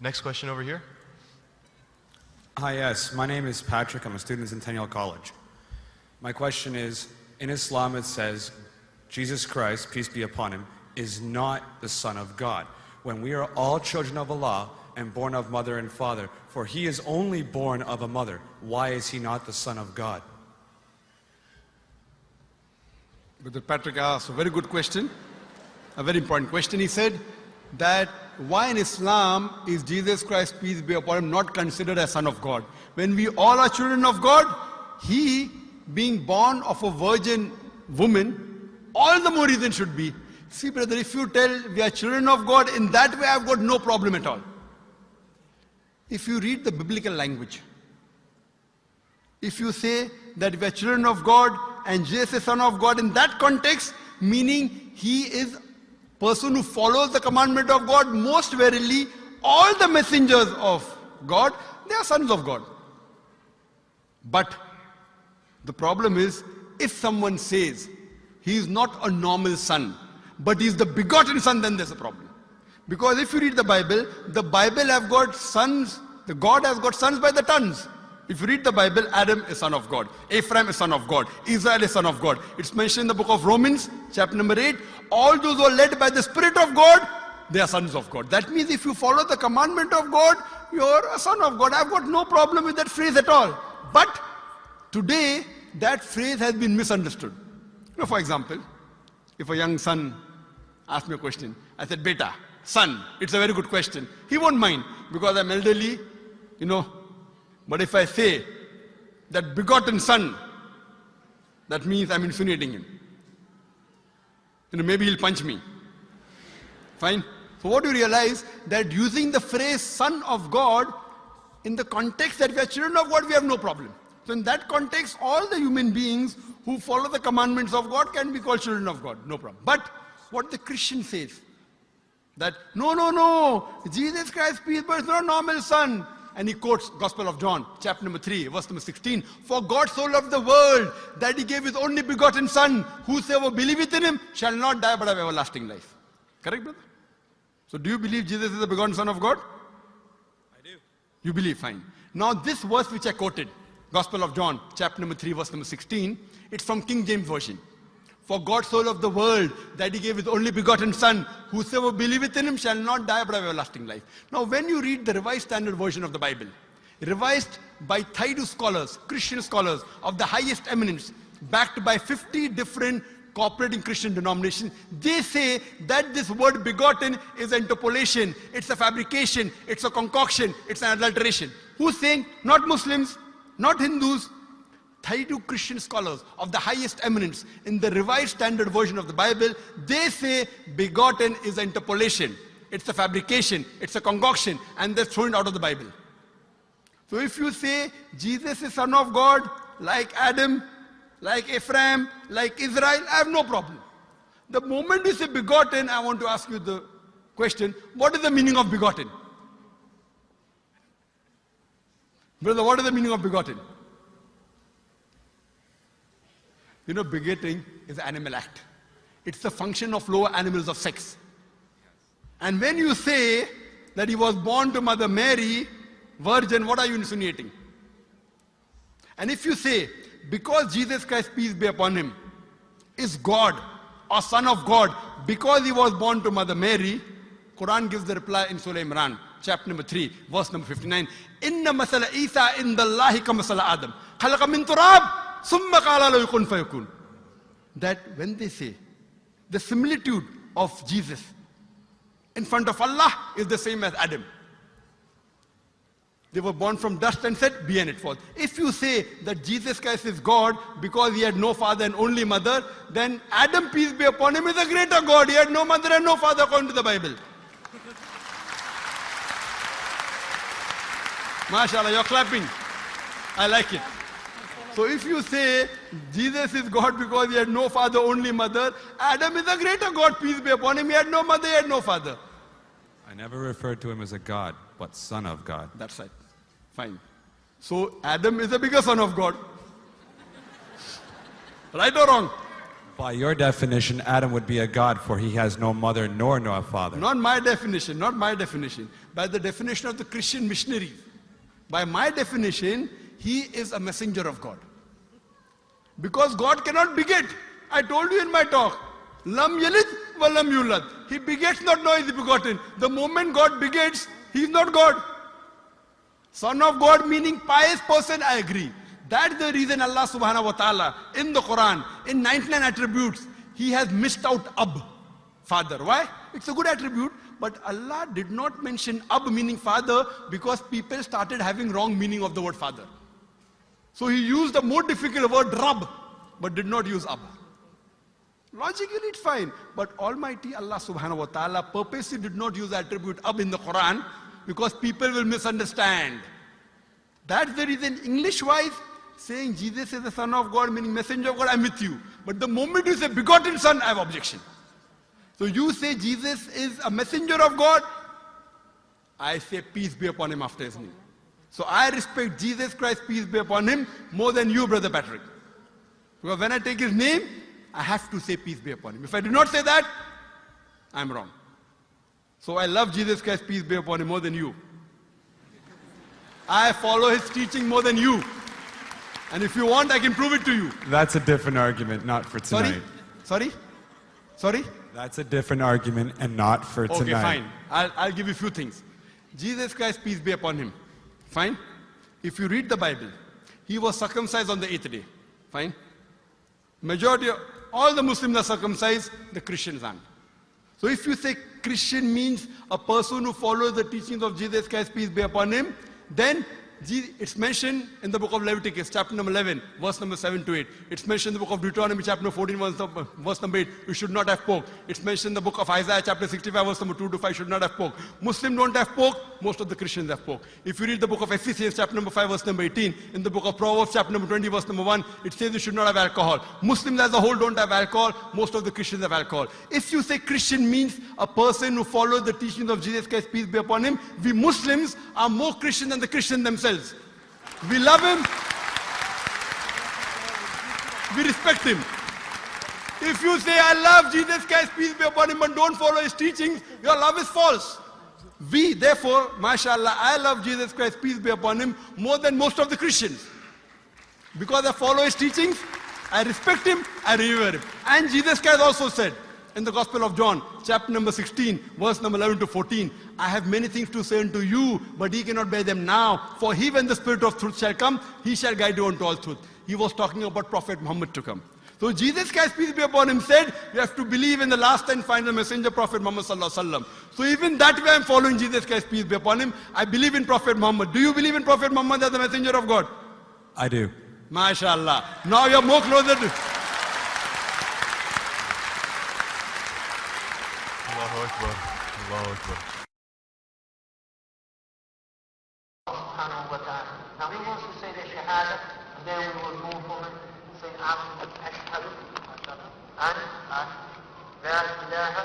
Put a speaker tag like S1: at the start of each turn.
S1: Next question over here.
S2: Hi, yes. My name is Patrick. I'm a student at Centennial College. My question is, in Islam it says, Jesus Christ, peace be upon him, is not the Son of God. When we are all children of Allah and born of mother and father, for he is only born of a mother, why is he not the Son of God?
S3: Brother Patrick asked a very good question, a very important question. He said that why in Islam is Jesus Christ, peace be upon him, not considered as Son of God? When we all are children of God, he being born of a virgin woman, all the more reason should be. See brother, if you tell we are children of God, in that way I've got no problem at all. If you read the biblical language, if you say that we are children of God and Jesus is Son of God, in that context, meaning he is person who follows the commandment of God, most verily all the messengers of God, they are sons of God. But the problem is, if someone says he is not a normal son, but he is the begotten son, then there's a problem. Because if you read the Bible have got sons, the God has got sons by the tons. If you read the Bible, Adam is son of God, Ephraim is son of God, Israel is son of God. It's mentioned in the book of Romans, chapter number 8, all those who are led by the Spirit of God, they are sons of God. That means if you follow the commandment of God, you're a son of God. I've got no problem with that phrase at all. But today, that phrase has been misunderstood. You know, for example, if a young son asks me a question, I said, Beta, son, it's a very good question. He won't mind because I'm elderly, you know. But if I say that begotten son, that means I'm insinuating him. You know, maybe he'll punch me. Fine. So what do you realize? That using the phrase son of God, in the context that we are children of God, we have no problem. So in that context, all the human beings who follow the commandments of God can be called children of God. No problem. But what the Christian says, that no, Jesus Christ, peace, but it's not a normal son. And he quotes Gospel of John, chapter number 3, verse number 16. For God so loved the world that he gave his only begotten son. Whosoever believeth in him shall not die but have everlasting life. Correct, brother? So do you believe Jesus is the begotten son of God?
S2: I do.
S3: You believe, fine. Now this verse which I quoted, Gospel of John, chapter number 3, verse number 16, it's from King James Version. For God so loved the world that he gave his only begotten son. Whosoever believeth in him shall not die but have everlasting life. Now when you read the Revised Standard Version of the Bible, revised by Thaidu scholars, Christian scholars of the highest eminence, backed by 50 different cooperating Christian denominations, they say that this word begotten is an interpolation, it's a fabrication, it's a concoction, it's an adulteration. Who's saying? Not Muslims, not Hindus. Thaidu Christian scholars of the highest eminence in the Revised Standard Version of the Bible, they say begotten is an interpolation. It's a fabrication, it's a concoction, and they're thrown out of the Bible. So if you say Jesus is Son of God, like Adam, like Ephraim, like Israel, I have no problem. The moment you say begotten, I want to ask you the question, what is the meaning of begotten? Brother, what is the meaning of begotten? You know, begetting is an animal act. It's the function of lower animals of sex. And when you say that he was born to Mother Mary, virgin, what are you insinuating? And if you say, because Jesus Christ, peace be upon him, is God or Son of God, because he was born to Mother Mary, Quran gives the reply in Surah Imran, chapter number 3, verse number 59. Inna masala Isa indallahi ka masala Adam. Khalaqa min turab. That when they say the similitude of Jesus in front of Allah is the same as Adam. They were born from dust and said, be and it was. If you say that Jesus Christ is God because he had no father and only mother, then Adam, peace be upon him, is a greater God. He had no mother and no father according to the Bible. MashaAllah, you're clapping. I like it. So if you say Jesus is God because he had no father, only mother, Adam is a greater God, peace be upon him. He had no mother, he had no father.
S2: I never referred to him as a God, but Son of God.
S3: That's right. Fine. So Adam is a bigger son of God. Right or wrong?
S2: By your definition, Adam would be a god, for he has no mother nor no father.
S3: Not my definition, not my definition. By the definition of the Christian missionary. By my definition, he is a messenger of God. Because God cannot beget. I told you in my talk. Lam yalid wa lam yulad. He begets not, nor is he begotten. The moment God begets, he is not God. Son of God meaning pious person, I agree. That's the reason Allah subhanahu wa ta'ala in the Quran, in 99 attributes, he has missed out Ab, father. Why? It's a good attribute, but Allah did not mention Ab meaning father because people started having wrong meaning of the word father. So he used the more difficult word Rab, but did not use Ab. Logically it's fine, but Almighty Allah subhanahu wa ta'ala purposely did not use the attribute Ab in the Quran because people will misunderstand. That's the reason English-wise, saying Jesus is the Son of God, meaning messenger of God, I'm with you. But the moment you say begotten Son, I have objection. So you say Jesus is a messenger of God, I say peace be upon him after his name. So I respect Jesus Christ, peace be upon him, more than you, Brother Patrick. Because when I take his name, I have to say peace be upon him. If I do not say that, I'm wrong. So I love Jesus Christ, peace be upon him, more than you. I follow his teaching more than you. And if you want, I can prove it to you.
S2: That's a different argument, not for tonight.
S3: Sorry?
S2: That's a different argument and not for tonight.
S3: Okay, fine. I'll give you a few things. Jesus Christ, peace be upon him. Fine? If you read the Bible, he was circumcised on the 8th day. Fine? Majority of all the Muslims are circumcised, the Christians aren't. So if you say Christian means a person who follows the teachings of Jesus Christ, peace be upon him, then it's mentioned in the book of Leviticus, chapter number 11, verse number 7 to 8. It's mentioned in the book of Deuteronomy, chapter number 14, verse number 8, you should not have pork. It's mentioned in the book of Isaiah, chapter 65, verse number 2 to 5, should not have pork. Muslims don't have pork, most of the Christians have pork. If you read the book of Ephesians, chapter number 5, verse number 18, in the book of Proverbs, chapter number 20, verse number 1, it says you should not have alcohol. Muslims as a whole don't have alcohol, most of the Christians have alcohol. If you say Christian means a person who follows the teachings of Jesus Christ, peace be upon him, we Muslims are more Christian than the Christians themselves. We love him. We respect him. If you say, I love Jesus Christ, peace be upon him, but don't follow his teachings, your love is false. We, therefore, mashallah, I love Jesus Christ, peace be upon him, more than most of the Christians. Because I follow his teachings, I respect him, I revere him. And Jesus Christ also said, in the Gospel of John, chapter number 16, verse number 11 to 14, I have many things to say unto you, but ye cannot bear them now. For he, when the Spirit of truth shall come, he shall guide you unto all truth. He was talking about Prophet Muhammad to come. So Jesus Christ, peace be upon him, said, you have to believe in the last and final messenger, Prophet Muhammad sallallahu alaihi wasallam. So even that way I'm following Jesus Christ, peace be upon him. I believe in Prophet Muhammad. Do you believe in Prophet Muhammad as the messenger of God?
S2: I do.
S3: MashaAllah. Now you're more closer to...
S1: Allahu Akbar. Allahu Akbar.
S4: Subhanahu wa ta'ala. Now he wants to say the Shahada, and then we will move from it, say Ashhadu an la ilaha